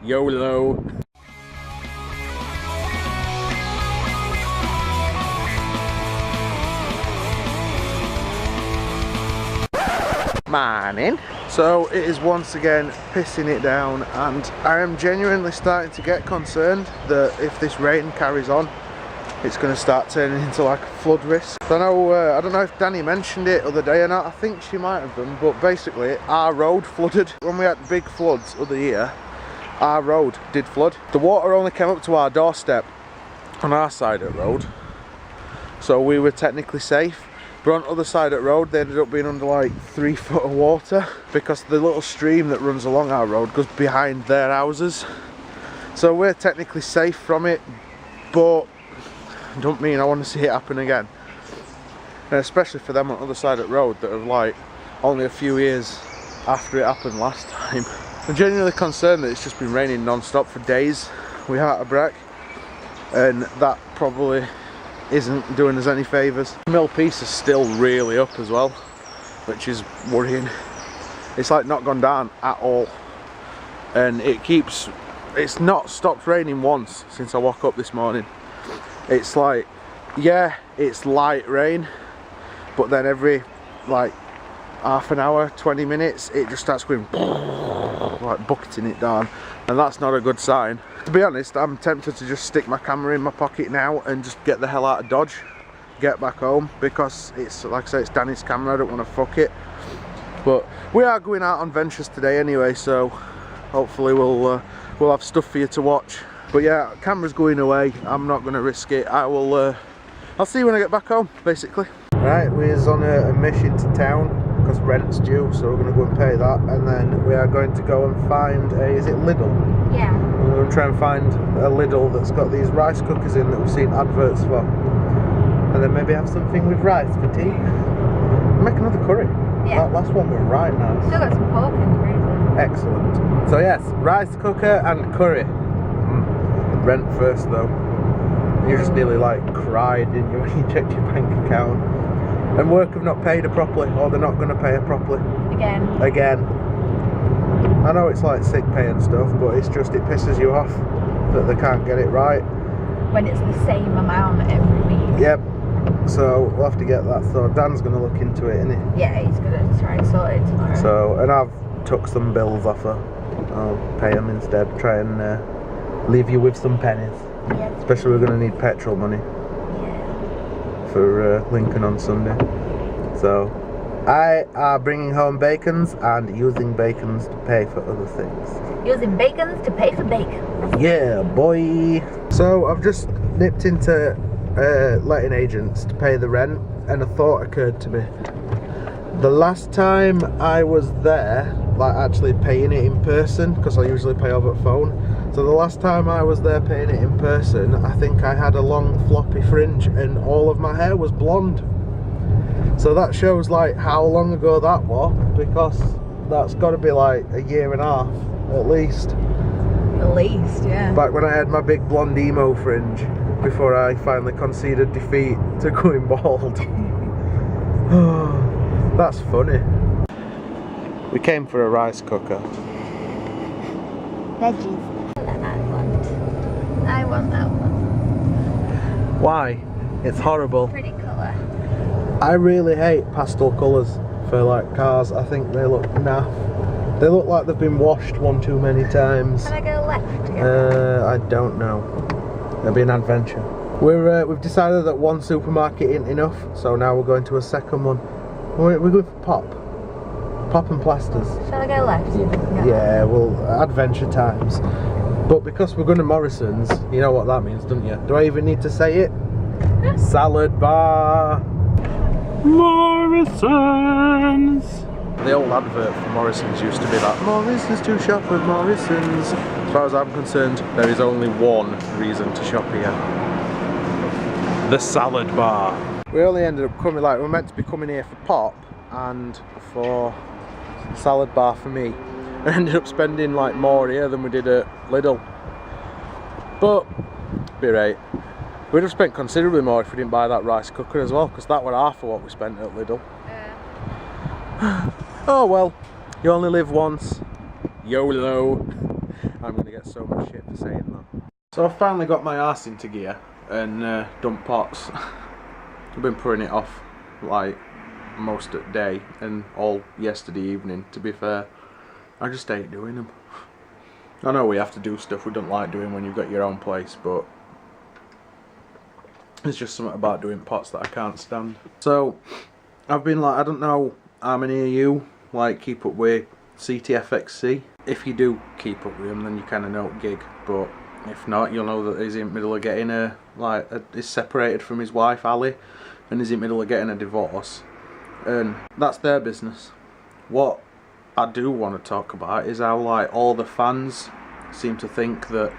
YOLO. Morning. So it is once again pissing it down, and I am genuinely starting to get concerned that if this rain carries on, it's going to start turning into like a flood risk. I don't know if Danny mentioned it the other day or not. I think she might have done, but basically our road flooded. When we had big floods other year, our road did flood. The water only came up to our doorstep on our side of the road, so we were technically safe. But on the other side of the road, they ended up being under like 3 foot of water because the little stream that runs along our road goes behind their houses. So we're technically safe from it, but I don't mean I want to see it happen again. And especially for them on the other side of the road that are like only a few years after it happened last time. I'm genuinely concerned that it's just been raining non-stop for days. We had a break, and that probably isn't doing us any favours. Mill piece is still really up as well, which is worrying. It's like not gone down at all, and it's not stopped raining once since I woke up this morning. It's like, yeah, it's light rain, but then every like half an hour, 20 minutes, it just starts going like bucketing it down, and that's not a good sign. To be honest, I'm tempted to just stick my camera in my pocket now and just get the hell out of Dodge, get back home, because it's, like I say, it's Danny's camera, I don't want to fuck it. But we are going out on ventures today anyway, so hopefully we'll have stuff for you to watch. But yeah, camera's going away, I'm not going to risk it. I'll see you when I get back home, basically. Right, we're on a mission to town because rent's due, so we're going to go and pay that, and then we are going to go and find is it Lidl? Yeah. We're going to try and find a Lidl that's got these rice cookers in that we've seen adverts for, and then maybe have something with rice for tea. Make another curry. Yeah. That last one was right nice. Still got some pork in the Excellent. So yes, rice cooker and curry. Rent first though. You just nearly like cried, didn't you, when you checked your bank account? And work have not paid her properly, or they're not going to pay her properly. Again. I know it's like sick pay and stuff, but it's just, it pisses you off that they can't get it right. When it's the same amount every week. Yep. So we'll have to get that. So Dan's going to look into it, isn't he? Yeah, he's going to try and sort it tomorrow. So, and I've took some bills off her. I'll pay them instead. Try and leave you with some pennies. Yeah. Especially we're going to need petrol money. For Lincoln on Sunday. So I are bringing home bacons and using bacons to pay for other things. Using bacons to pay for bacon. Yeah, boy. So I've just nipped into letting agents to pay the rent, and a thought occurred to me. The last time I was there, like actually paying it in person, because I usually pay over the phone. So the last time I was there paying it in person, I think I had a long floppy fringe and all of my hair was blonde. So that shows like how long ago that was, because that's got to be like a year and a half at least. At least, yeah. Back when I had my big blonde emo fringe, before I finally conceded defeat to going bald. That's funny. We came for a rice cooker. Veggies. I want that one. Why? It's horrible. Pretty colour. I really hate pastel colours for like cars. I think they look naff. They look like they've been washed one too many times. Can I go left? I don't know. It'll be an adventure. We've decided that one supermarket isn't enough, so now we're going to a second one. We're going for Pop and Plasters. Shall I go left? Yeah, well, adventure times. But because we're going to Morrison's, you know what that means, don't you? Do I even need to say it? Salad bar. Morrison's. The old advert for Morrison's used to be that Morrison's to shop at Morrison's. As far as I'm concerned, there is only one reason to shop here. The salad bar. We only ended up coming, like, we were meant to be coming here for Pop and for salad bar for me. I ended up spending like more here than we did at Lidl. But, be right. We'd have spent considerably more if we didn't buy that rice cooker as well, because that were half of what we spent at Lidl. Oh well, you only live once. YOLO. I'm gonna get get so much shit for saying that. So I've finally got my arse into gear and dumped pots. I've been putting it off like most of the day and all yesterday evening, to be fair. I just hate doing them. I know we have to do stuff we don't like doing when you've got your own place, but there's just something about doing pots that I can't stand. So I've been like, I don't know how many of you like keep up with CTFXC. If you do keep up with him, then you kind of know what gig, but if not, you'll know that he's in the middle of getting he's separated from his wife Ali, and he's in the middle of getting a divorce, and that's their business. What I do want to talk about is how like all the fans seem to think that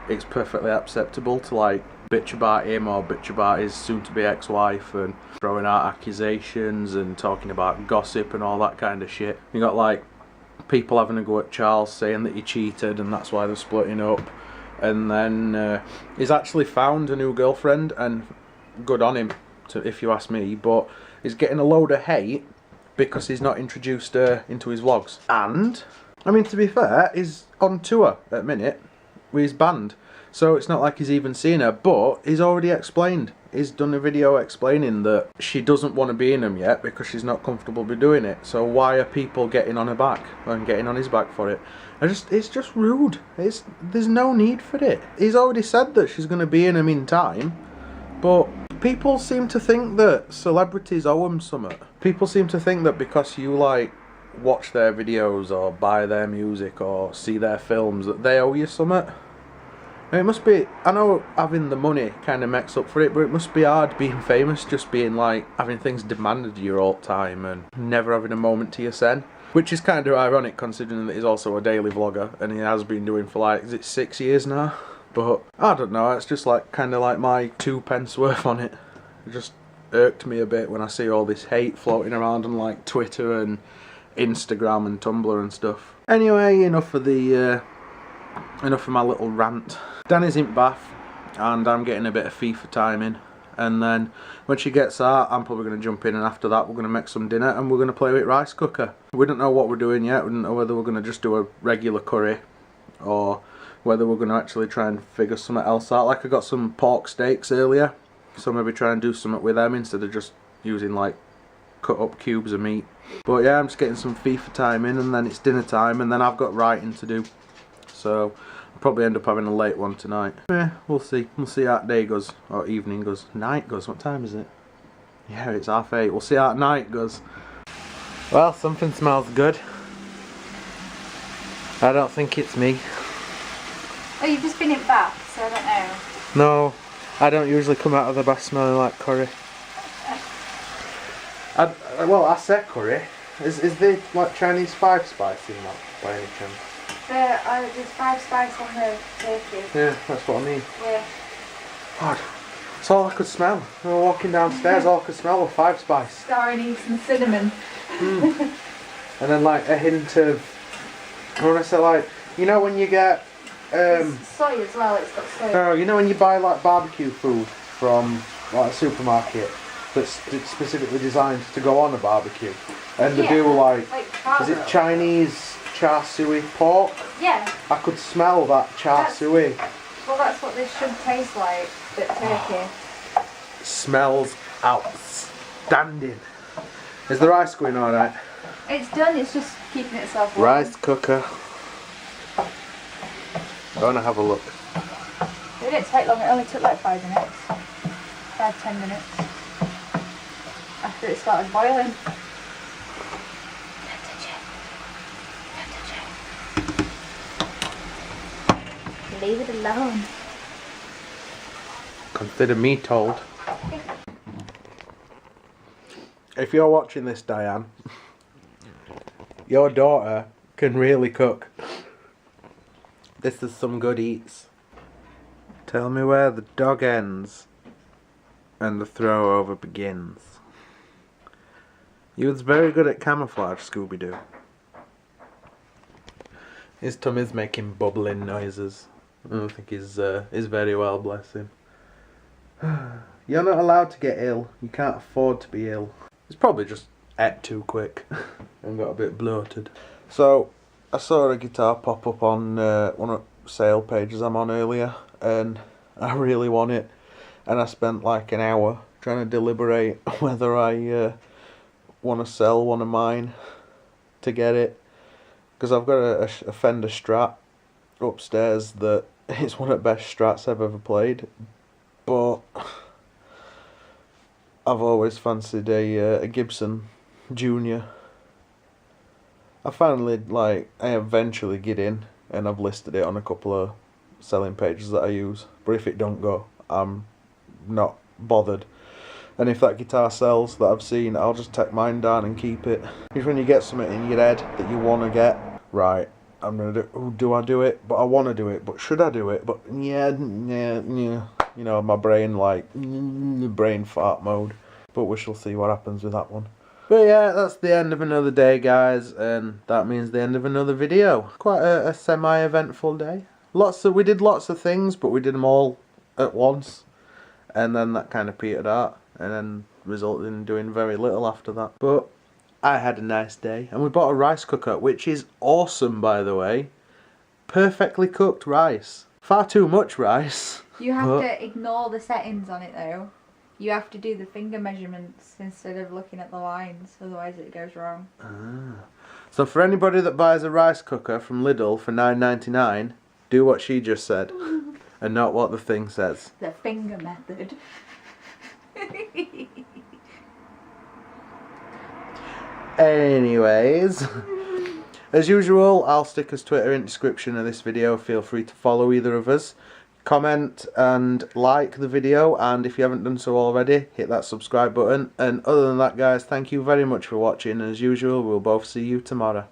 it's perfectly acceptable to like bitch about him or bitch about his soon-to-be ex-wife and throwing out accusations and talking about gossip and all that kind of shit. You got like people having a go at Charles saying that he cheated and that's why they're splitting up, and then he's actually found a new girlfriend, and good on him, if you ask me, but he's getting a load of hate because he's not introduced her into his vlogs. And I mean, to be fair, he's on tour at the minute with his band, so it's not like he's even seen her, but he's already explained. He's done a video explaining that she doesn't want to be in them yet because she's not comfortable with doing it. So why are people getting on her back and getting on his back for it? It's just rude. There's no need for it. He's already said that she's going to be in him in time, but people seem to think that celebrities owe them something. People seem to think that because you like watch their videos or buy their music or see their films that they owe you something. It must be, I know having the money kind of makes up for it, but it must be hard being famous, just being like, having things demanded of you all the time and never having a moment to yourself. Which is kind of ironic considering that he's also a daily vlogger and he has been doing for like, is it 6 years now? But I don't know, it's just like kind of like my 2 pence worth on it. It just irked me a bit when I see all this hate floating around on like Twitter and Instagram and Tumblr and stuff. Anyway, enough of my little rant. Danny's in bath and I'm getting a bit of FIFA time in, and then when she gets out I'm probably going to jump in, and after that we're going to make some dinner and we're going to play with rice cooker. We don't know what we're doing yet. We don't know whether we're going to just do a regular curry or whether we're going to actually try and figure something else out. Like I got some pork steaks earlier, so maybe try and do something with them instead of just using like cut up cubes of meat. But yeah, I'm just getting some FIFA time in, and then it's dinner time, and then I've got writing to do, so I'll probably end up having a late one tonight. Yeah, we'll see. We'll see how day goes, or evening goes. Night goes. What time is it? Yeah, it's 8:30. We'll see how night goes. Well, something smells good. I don't think it's me. Oh, you've just been in bath, so I don't know. No, I don't usually come out of the bath smelling like curry. Well, I said curry. Is there like Chinese 5 spice in that by any chance? There's 5 spice on the turkey. Yeah, that's what I mean. Yeah. God, that's all I could smell. We were walking downstairs, all I could smell was 5 spice. Star anise and cinnamon. And then like a hint of, when I say like, you know when you get soy as well, it's got soy. Oh, you know when you buy like barbecue food from like a supermarket that's specifically designed to go on a barbecue, and they do like is it Chinese char siu pork? Yeah. I could smell that char siu. Well, that's what this should taste like, but turkey. Smells outstanding. Is the rice going alright? It's done, it's just keeping itself warm. Rice cooker. Go and have a look. It didn't take long, it only took like 5 minutes. 5-10 minutes. After it started boiling. Don't touch it. Don't touch it. Leave it alone. Consider me told. If you're watching this, Diane, your daughter can really cook. This is some good eats. Tell me where the dog ends and the throw over begins. You was very good at camouflage, Scooby-Doo. His tummy's making bubbling noises. I don't think he's very well, bless him. You're not allowed to get ill. You can't afford to be ill. He's probably just ate too quick and got a bit bloated. So, I saw a guitar pop up on one of sale pages I'm on earlier, and I really want it, and I spent like an hour trying to deliberate whether I want to sell one of mine to get it, because I've got a Fender Strat upstairs that is one of the best Strats I've ever played, but I've always fancied a Gibson Junior. I eventually get in, and I've listed it on a couple of selling pages that I use, but if it don't go, I'm not bothered. And if that guitar sells that I've seen, I'll just take mine down and keep it. Because when you get something in your head that you want to get, right, I'm going to do I do it? But I want to do it, but should I do it? But yeah, you know, my brain brain fart mode. But we shall see what happens with that one. But yeah, that's the end of another day, guys, and that means the end of another video. Quite a semi-eventful day. We did lots of things, but we did them all at once, and then that kind of petered out, and then resulted in doing very little after that. But I had a nice day, and we bought a rice cooker, which is awesome, by the way. Perfectly cooked rice. Far too much rice. You have to ignore the settings on it though. You have to do the finger measurements instead of looking at the lines, otherwise it goes wrong. So for anybody that buys a rice cooker from Lidl for $9.99, do what she just said, and not what the thing says. The finger method. Anyways, as usual, I'll stick us Twitter in the description of this video. Feel free to follow either of us. Comment and like the video, and if you haven't done so already, hit that subscribe button. And other than that, guys, thank you very much for watching. As usual, we'll both see you tomorrow.